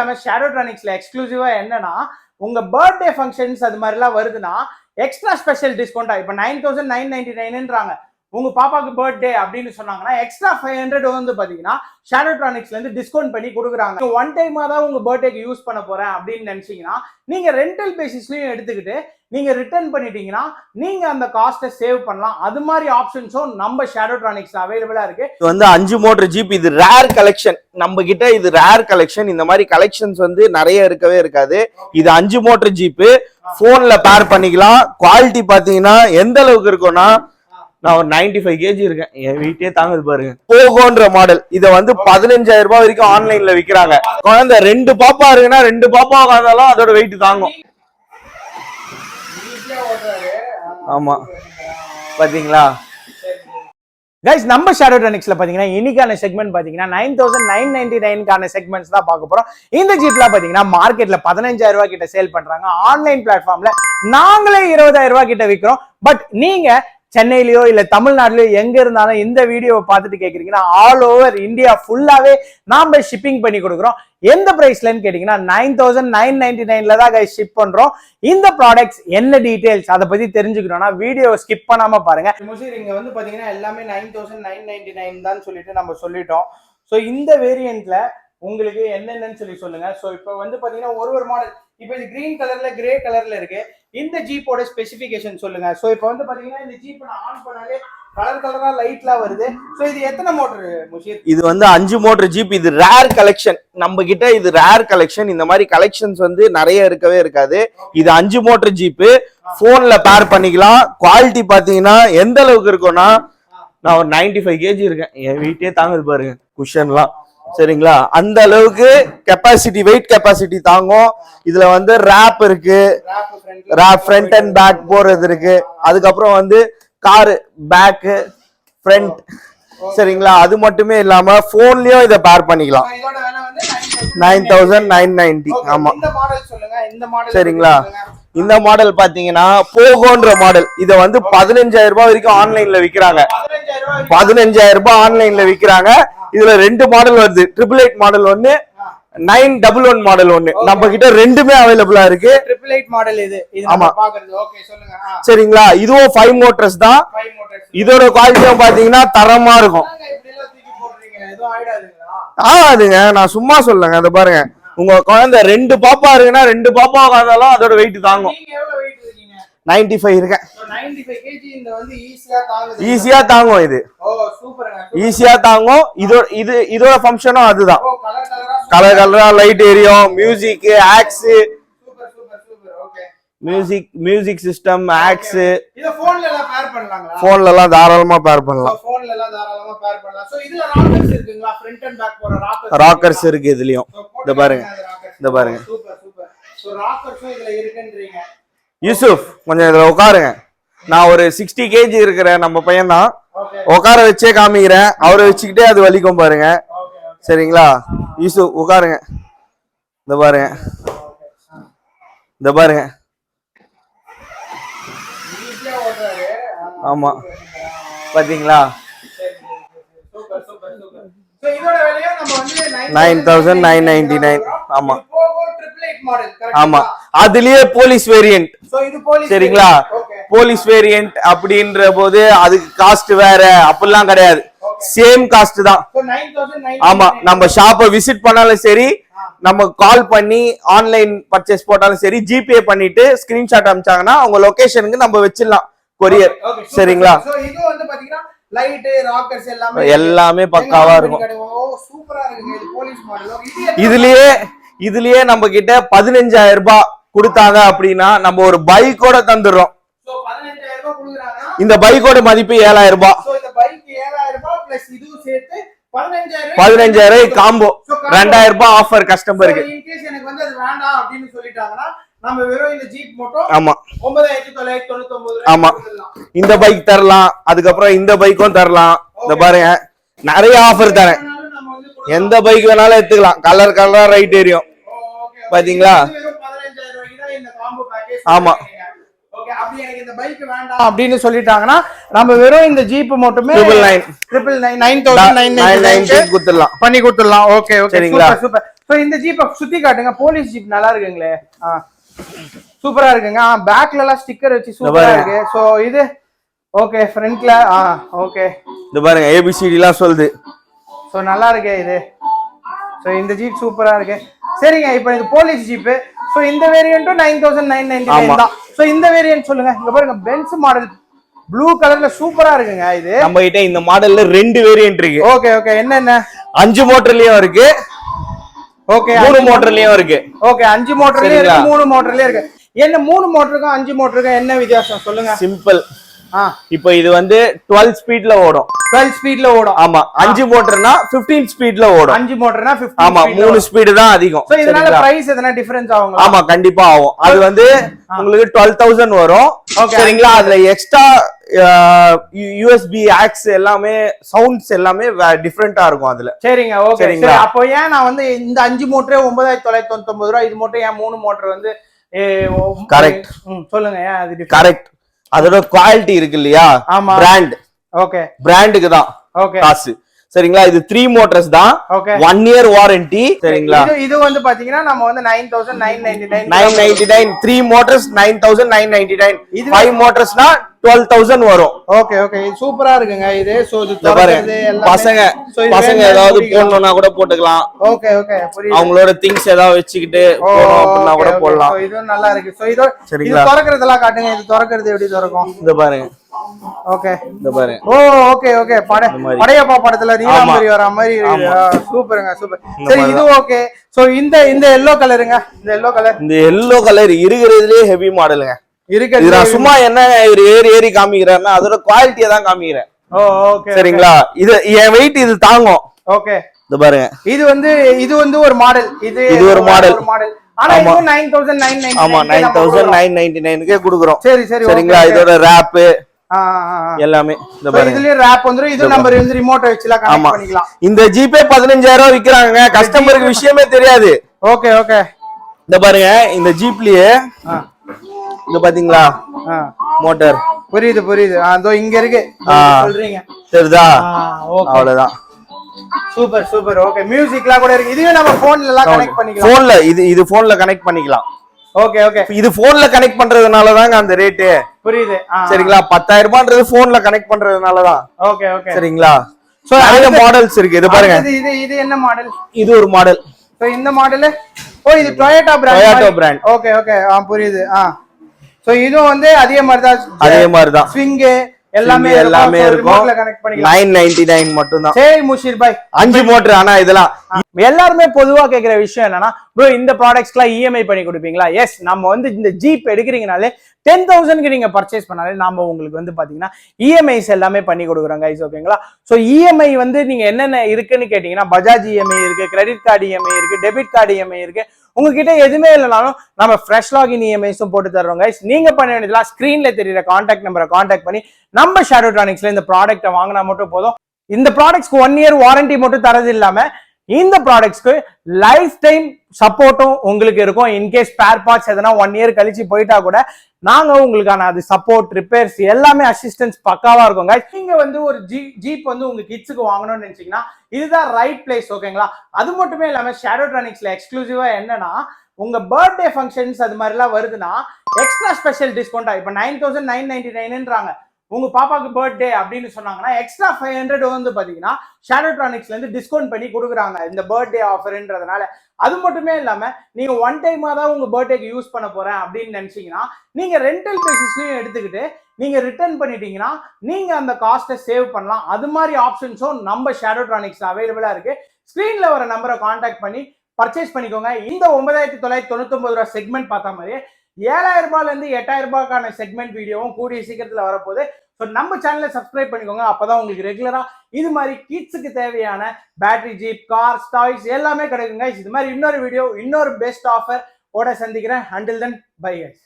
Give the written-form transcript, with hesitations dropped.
நம்ம ஷேடோட்ரானிக்ஸ்ல எக்ஸ்க்ளூசிவா என்னன்னா உங்க பர்த்டே ஃபங்க்ஷன்ஸ் அது மாதிரிலாம் வருதுன்னா எக்ஸ்ட்ரா ஸ்பெஷல் டிஸ்கவுண்டா இப்போ 9999ன்றாங்க உங்க பாப்பாக்கு பர்த்டே அப்படின்னு சொன்னாங்கன்னா எக்ஸ்ட்ரா 500 வந்து பாத்தீங்கன்னா ஷேடோட்ரானிக்ஸ்ல இருந்து டிஸ்கவுண்ட் பண்ணி கொடுக்குறாங்க. ஒன் டைமா தான் உங்க பர்த்டேக்கு யூஸ் பண்ண போறேன் அப்படின்னு நினைச்சீங்கன்னா நீங்க ரெண்டல் பேசிஸ்லயும் எடுத்துக்கிட்டு நீங்க ரிட்டர்ன் பண்ணிட்டீங்கன்னா நீங்க அந்த காஸ்ட்டை சேவ் பண்ணலாம். அது மாதிரி ஆப்ஷன்ஸும் நம்ம ஷேடோட்ரானிக்ஸ்ல அவைலபிளா இருக்கு. இது வந்து 5 மோட்டர் ஜீப், இது ரேர் கலெக்ஷன். நம்ம கிட்ட இது ரேர் கலெக்ஷன். இந்த மாதிரி கலெக்ஷன்ஸ் வந்து நிறைய இருக்கவே இருக்காது. இது 5 மோட்டர் ஜீப் போன்ல பேர் பண்ணிக்கலாம். குவாலிட்டி பாத்தீங்கன்னா எந்த அளவுக்கு இருக்கும்னா, நான் ஒரு 95 kg இருக்கேன், என் வீட்டே தாங்குது பாருங்க. போகோன்ற மாடல். இதை வந்து 15,000 ரூபாய் வரைக்கும் ஆன்லைன்ல விற்கிறாங்க. குழந்தை 2 பாப்பா இருக்குன்னா 2 பாப்பா உட்காந்தாலும் அதோட வெயிட் தாங்கும். ஆமா பாத்தீங்களா கைஸ், நம்ம ஷேடோட்ரானிக்ஸ்ல பாத்தீங்கன்னா இன்னைக்கான செக்மெண்ட் பாத்தீங்கன்னா 9999க்கான செக்மெண்ட்ஸ் தான் பார்க்க போறோம். இந்த ஜீப்ல பாத்தீங்கன்னா மார்க்கெட்ல 15,000 ரூபாய் கிட்ட சேல் பண்றாங்க. ஆன்லைன் பிளாட்ஃபார்ம்ல நாங்களே 20,000 ரூபாய் கிட்ட விற்கிறோம். பட் நீங்க சென்னையிலயோ இல்ல தமிழ்நாட்டிலயோ எங்க இருந்தாலும் இந்த வீடியோவை பார்த்துட்டு கேக்குறீங்கன்னா ஆல் ஓவர் இந்தியா ஃபுல்லாவே நாம ஷிப்பிங் பண்ணி கொடுக்குறோம். எந்த பிரைஸ்லன்னு கேட்டீங்கன்னா 9999ல தான் கைஸ் ஷிப் பண்றோம். இந்த ப்ராடக்ட்ஸ் என்ன டீடைல்ஸ் அதை பத்தி தெரிஞ்சுக்கணும்னா வீடியோ ஸ்கிப் பண்ணாம பாருங்க. இங்க வந்து பாத்தீங்கன்னா எல்லாமே 9999 தான் சொல்லிட்டு நம்ம சொல்லிட்டோம். ஸோ இந்த வேரியன்ட்ல உங்களுக்கு என்னென்னு சொல்லுங்க. ஸோ இப்போ வந்து பாத்தீங்கன்னா ஒரு மாடல், இப்போ இது கிரீன் கலர்ல கிரே கலர்ல இருக்கு. இந்த ஜீப்போட ஸ்பெசிபிகேஷன் சொல்லுங்க. ஸோ இப்போ வந்து பாத்தீங்கன்னா இந்த ஜீப் நான் ஆன் பண்ணாலே கலர் கலரா லைட்லாம் வருது. ஸோ இது எத்தனை மோட்டர் முஷீர்? இது வந்து 5 மோட்டர் ஜீப். இது ரேர் கலெக்ஷன். நம்ம கிட்ட இது ரேர் கலெக்ஷன். இந்த மாதிரி கலெக்ஷன்ஸ் வந்து நிறைய இருக்கவே இருக்காது. இது 5 மோட்டர் ஜீப் போன்ல பேர் பண்ணிக்கலாம். குவாலிட்டி பாத்தீங்கன்னா எந்த அளவுக்கு இருக்கும்னா, நான் ஒரு 95 kg இருக்கேன், என் வீட்டே தாங்குது பாருங்க குஷன்லாம். சரிங்களா, அந்த அளவுக்கு கெப்பாசிட்டி, வெயிட் கெப்பாசிட்டி தாங்கும். இதுல வந்து ரேப் இருக்கு, ரேப் ஃப்ரண்ட் அண்ட் பேக் போறது இருக்கு. அதுக்கப்புறம் வந்து காரு பேக் ஃப்ரண்ட். சரிங்களா, அது மட்டுமே இல்லாம போன்லயும் இதை பேர் பண்ணிக்கலாம். 9,990. ஆமா சரிங்களா. இந்த மாடல் பாத்தீங்கன்னா போகோன்ற மாடல். இத வந்து 15,000 ரூபாய் வரைக்கும் ஆன்லைன்ல விக்கிறாங்க. 15,000 ரூபாய் ஆன்லைன்ல விக்கிறாங்க. இதுல 2 மாடல் வருது. 888 மாடல் ஒன்னு, 911 மாடல் ஒன்னு. நம்ம கிட்ட ரெண்டுமே அவைலபிளா இருக்கு. 888 மாடல் இது. ஆமா பாக்குறது. ஓகே சொல்லுங்க. சரிங்களா, இதுவும் 5 மோட்டர்ஸ் தான். இதோட குவாலிட்டியும் பாத்தீங்கன்னா தரமா இருக்கும். ஆகாதுங்க, நான் சும்மா சொல்லுங்க. அதை பாருங்க, உங்க குழந்தை 2 பாப்பா இருக்குன்னா 2 பாப்பா உட்காந்தாலும் அதோட வெயிட் தாங்கும். 95 இருக்கேன். 95 kg இந்த வந்து ஈஸியா தாங்கும். இது ஈஸியா தாங்கும். இதோட ஃபங்க்ஷனும் அதுதான். கலர் கலரா லைட் எரியும், music, aux, music system, aux. இத போன்ல எல்லாம் பேர் பண்ணலாங்களா? போன்ல எல்லாம் தாராளமா பேர் பண்ணலாம். போன்ல எல்லாம் தாராளமா பேர் பண்ணலாம். சோ இதுல ராக்கர்ஸ் இருக்குங்களா? ஃப்ரண்ட் அண்ட் பேக் போற ராக்கர்ஸ் இருக்கு இதுலயும். இத பாருங்க, இத பாருங்க. Super super. சோ ராக்கர்ஸும் இதுல இருக்குன்றீங்க. யூசுப் கொஞ்சம் இதுல உட்காருங்க. நான் ஒரு 60 kg இருக்கிற நம்ம பையன் தான். உட்கார வச்சே காமிக்கிறேன். அவரை வச்சுக்கிட்டே அது வலிக்கும் பாருங்க. சரிங்களா, யூசுப் உட்காருங்க. இந்த பாருங்க, இந்த பாருங்க. ஆமா பாத்தீங்களா, 9,999. ஆமா ஆமா. அதுலயே போலீஸ் வேரியன்ட். சரிங்களா, போலீஸ் வேரியன்ட் அப்படின்ற போது அதுக்கு காஸ்ட் வேற அப்படிலாம் கிடையாது. சேம் காஸ்ட் தான். ஆமா, நம்ம ஷாப்பை விசிட் பண்ணாலும் சரி, நம்ம கால் பண்ணி ஆன்லைன் பர்ச்சேஸ் போட்டாலும் சரி, ஜிபே பண்ணிட்டு ஸ்கிரீன்ஷாட் அனுப்பிச்சாங்கன்னா அவங்க லொகேஷனுக்கு நம்ம வச்சிடலாம் கொரியர். சரிங்களா, எல்லாமே பக்காவா இருக்கும். இதுலயே நம்ம கிட்ட 15,000 ரூபாய் கொடுத்தாங்க அப்படின்னா நம்ம ஒரு பைக்கோட தந்துடுறோம். இந்த பைக்கோட மதிப்பு 7,000 ரூபாய். 15,000 காம்போ, 2,000 ரூபாய் ஆஃபர் கஸ்டமருக்கு. நம்ம வெறும் இந்த ஜீப் மட்டும் ஆமா 9,999. ஆமா, இந்த பைக் தரலாம். அதுக்கப்புறம் இந்த பைக்கும் தரலாம். இந்த பாருங்க, நிறைய ஆஃபர் தரேன். எந்த பைக் வேணாலும் எடுத்துக்கலாம். கலர் கலரா ரைட் எரியும் பாத்தீங்களா. ஆமா, அப்படின்னு சொல்லிட்டாங்கன்னா நம்ம வெறும் இந்த ஜீப் மட்டுமே 9,990 பண்ணி கொடுத்துடலாம். ஓகே ஓகே சரிங்களா. ஸோ இந்த ஜீப்பை சுத்தி காட்டுங்க. போலீஸ் ஜீப் நல்லா இருக்குங்களே. சூப்பரா இருக்குங்க. பேக்ல எல்லாம் ஸ்டிக்கர் வச்சு சூப்பரா இருக்கு. ஸோ இது ஓகே, ஃப்ரண்ட்ல ஓகே, இந்த பாருங்க ஏபிசிடி எல்லாம் சொல்லுது. ஸோ நல்லா இருக்கு இது. ஸோ இந்த ஜீப் சூப்பரா இருக்கு. சரிங்க, இப்போ இது போலீஸ் ஜீப்பு. ஸோ இந்த வேரியண்ட்டும் 9999 தான். ஸோ இந்த வேரியன்ட் சொல்லுங்க. இங்க பாருங்க பென்ஸ் மாடல் ப்ளூ கலர்ல சூப்பரா இருக்குங்க. இது நம்ம கிட்ட இந்த மாடல்ல 2 வேரியன்ட் இருக்கு. ஓகே ஓகே, என்னென்ன? 5 மோட்டர்லயும் இருக்கு, ஓகே 3 மோட்டர்லயும் இருக்கு. ஓகே, 5 மோட்டர்லயும் இருக்கு, 3 மோட்டர்லயும் இருக்கு. என்ன 3 மோட்டருக்கும் 5 மோட்டருக்கும் என்ன வித்தியாசம் சொல்லுங்க. சிம்பிள். இப்போ இது வந்து 12 ஸ்பீட்ல ஓடும். 12 ஸ்பீட்ல ஓடும். ஆமா, 5 மோட்டர்னா 15 ஸ்பீட்ல ஓடும். 5 மோட்டர்னா 15. ஆமா, 3 ஸ்பீடு தான் அதிகம். சோ இதனால பிரைஸ் எதனா டிஃபரன்ஸ் ஆகுங்களா? ஆமா, கண்டிப்பா ஆகும். அது வந்து உங்களுக்கு 12,000 வரும். சரிங்களா? அதுல எக்ஸ்ட்ரா யூஎஸ்பி ஆக்ஸ் எல்லாமே சவுண்ட்ஸ் எல்லாமே டிஃபரெண்டா இருக்கும் அதுல. சரிங்க, ஓகே. சரி, அப்போ ஏன் நான் வந்து இந்த 5 மோட்டரே 9999 ரூபாய், இது மட்டும் ஏன் 3 மோட்டர் வந்து கரெக்ட் சொல்லுங்க. ஏன் அது கரெக்ட்? அதோட குவாலிட்டி இருக்கு இல்லையா? பிராண்ட். ஓகே, பிராண்டுக்கு தான் காசு. சரிங்களா? இது 3 மோட்டர்ஸ் தான். 1 இயர் வாரண்டி. சரிங்களா? இது வந்து பாத்தீங்கன்னா நம்ம வந்து 9999 999 3 மோட்டர்ஸ் 9999. 5 மோட்டர்ஸ்னா 12,000 வரும். ஓகே ஓகே, சூப்பரா இருக்குங்க இது. சோ இது தரது எல்லாம் பசங்க ஏதாவது போடணும்னா கூட போட்டுக்கலாம். ஓகே ஓகே, புரியுது. அவங்களோட திங்ஸ் ஏதாவது வெச்சிக்கிட்டு போறோம் அப்படினா கூட போடலாம். சோ இது நல்லா இருக்கு. சோ இது திறக்கிறதெல்லாம் காட்டுங்க. இது திறக்கிறது எப்படி திறக்கும்? இந்த பாருங்க. ஓகே, இந்த பாருங்க. ஓகே ஓகே, படையப்பா படத்துல நீலாம்பரி வர மாதிரி சூப்பருங்க, சூப்பர். சரி, இது ஓகே. சோ இந்த எல்லோ கலருங்க. இந்த எல்லோ கலர் இருக்கிறதுலயே ஹெவி மாடலுங்க. இருக்கு. நான் சும்மா என்ன ஒரு ஏறி காமிக்கிறேன்னா அதோட குவாலிட்டியை தான் காமிக்கிறேன். ஓகே, சரிங்களா? இது என் வெயிட் இது தாங்கும். ஓகே, இந்த பாருங்க. இது வந்து ஒரு மாடல். இது ஒரு மாடல். ஆனா இது 9999. ஆமா, 9999க்கே குடுக்குறோம். சரி சரி, சரிங்களா? இதோட ராப் எல்லாமே இந்த பாருங்க. இதுலயே ராப் வந்துரும். இது நம்பர் வந்து ரிமோட் வச்சுலாம் கனெக்ட் பண்ணிக்கலாம். இந்த ஜிபே 15,000 விக்கிறாங்க. கஸ்டமருக்கு விஷயமே தெரியாது. ஓகே ஓகே, இந்த பாருங்க. இந்த ஜீப்லயே இங்க பாத்தீங்களா மோட்டார்? புரியுது புரியுது. அதோ இங்க இருக்கு சொல்றீங்க. சரிதா? அவ்வளவுதான். Super super. ஓகே, மியூசிக்லாம் கூட இருக்கு. இதுவே நம்ம போன்ல எல்லாம் கனெக்ட் பண்ணிக்கலாம். போன்ல இது போன்ல கனெக்ட் பண்ணிக்கலாம். ஓகே ஓகே, இது போன்ல கனெக்ட் பண்றதுனால தாங்க அந்த ரேட். புரியுது. சரிங்களா? 10,000 ரூபாய்ன்றது போன்ல கனெக்ட் பண்றதுனால தான். ஓகே ஓகே, சரிங்களா? சோ நிறைய மாடல்ஸ் இருக்கு. இது பாருங்க. இது என்ன மாடல்? இது ஒரு மாடல். சோ இந்த மாடல் இது டொயோட்டா பிராண்ட். ஓகே ஓகே, புரியுது. சோ இதுவும் வந்து அதே மாதிரி தான் ஸ்விங் எல்லாமே இருக்கும். 999 மட்டும் தான். சரி முஷீர் பாய், 5 மோட்டர். ஆனா இதெல்லாம் எல்லாருமே பொதுவா கேக்குற விஷயம் என்னன்னா, ப்ரோ இந்த ப்ராடக்ட்ஸ்லாம் இஎம்ஐ பண்ணி கொடுப்பீங்களா? எஸ், நம்ம வந்து இந்த ஜீப் எடுக்கிறீங்கனாலே 10,000க்கு நீங்க பர்ச்சேஸ் பண்ணாலே நாம உங்களுக்கு வந்து பாத்தீங்கன்னா இஎம்ஐஸ் எல்லாமே பண்ணி கொடுக்குறோம் கைஸ். ஓகேங்களா? சோ இஎம்ஐ வந்து நீங்க என்னென்ன இருக்குன்னு கேட்டீங்கன்னா, பஜாஜ் இஎம்ஐ இருக்கு, கிரெடிட் கார்டு இஎம்ஐ இருக்கு, டெபிட் கார்டு இஎம்ஐ இருக்கு. உங்ககிட்ட எதுவுமே இல்லைனாலும் நம்ம ஃப்ரெஷ் லாகின் இஎம்ஐஸும் போட்டு தர்றோம் கைஸ். நீங்க பண்ண வேண்டியதுலாம் ஸ்கிரீன்ல தெரியுற கான்டாக்ட் நம்பரை கான்டாக்ட் பண்ணி நம்ம ஷேடோட்ரானிக்ஸ்ல இந்த ப்ராடக்ட்டை வாங்கினா மட்டும் போதும். இந்த ப்ராடக்ட்ஸ்க்கு 1 இயர் வாரண்டி மட்டும் தரது இல்லாம இந்த ப்ராடக்ட்ஸ்க்கு லைஃப் டைம் சப்போர்ட்டும் உங்களுக்கு இருக்கும். இன்கேஸ் ஸ்பேர் பார்ட்ஸ் எதனா 1 இயர் கழிச்சு போயிட்டா கூட நாங்க உங்களுக்கான அது சப்போர்ட், ரிப்பேர்ஸ் எல்லாமே அசிஸ்டன்ஸ் பக்காவா இருக்கும் guys. நீங்க வந்து ஒரு ஜீப் வந்து உங்க கிட்ஸுக்கு வாங்கணும்னு நினைச்சீங்கன்னா இதுதான் ரைட் பிளேஸ். ஓகேங்களா? அது மட்டுமே இல்லாம ஷேடோட்ரானிக்ஸ்ல எக்ஸ்க்ளூசிவா என்னன்னா, உங்க பர்த்டே ஃபங்க்ஷன்ஸ் அது மாதிரி எல்லாம் வருதுன்னா எக்ஸ்ட்ரா ஸ்பெஷல் டிஸ்கவுண்டா இப்போ 9,999ன்றாங்க. உங்க பாப்பாக்கு பர்த்டே அப்படின்னு சொன்னாங்கன்னா எக்ஸ்ட்ரா 500 வந்து பாத்தீங்கன்னா ஷேடோட்ரானிக்ஸ்ல இருந்து டிஸ்கவுண்ட் பண்ணி கொடுக்குறாங்க இந்த பர்த்டே ஆஃபர்ன்றதுனால. அது மட்டுமே இல்லாம நீங்க ஒன் டைமா தான் உங்க பர்த்டேக்கு யூஸ் பண்ண போறேன் அப்படின்னு நினைச்சீங்கன்னா நீங்க ரெண்டல் பேசிஸ்லயும் எடுத்துக்கிட்டு நீங்க ரிட்டர்ன் பண்ணிட்டீங்கன்னா நீங்க அந்த காஸ்ட்டை சேவ் பண்ணலாம். அது மாதிரி ஆப்ஷன்ஸும் நம்ம ஷேடோட்ரானிக்ஸ்ல அவைலபிளா இருக்கு. ஸ்கிரீன்ல வர நம்பரை கான்டாக்ட் பண்ணி பர்ச்சேஸ் பண்ணிக்கோங்க. இந்த 9,999 ரூபாய் செக்மெண்ட் பார்த்த மாதிரியே 7,000 ரூபாயில இருந்து 8,000 ரூபாய்க்கான செக்மெண்ட் வீடியோவும் கூடிய சீக்கிரத்துல வரப்போகுது. ஸோ நம்ம சேனலை சப்ஸ்கிரைப் பண்ணிக்கோங்க. அப்பதான் உங்களுக்கு ரெகுலரா இது மாதிரி கிட்ஸுக்கு தேவையான பேட்டரி ஜீப், கார்ஸ், டாய்ஸ் எல்லாமே கிடைக்குங்க. இது மாதிரி இன்னொரு வீடியோ, இன்னொரு பெஸ்ட் ஆஃபர் ஓட சந்திக்கிறேன். Until then bye guys.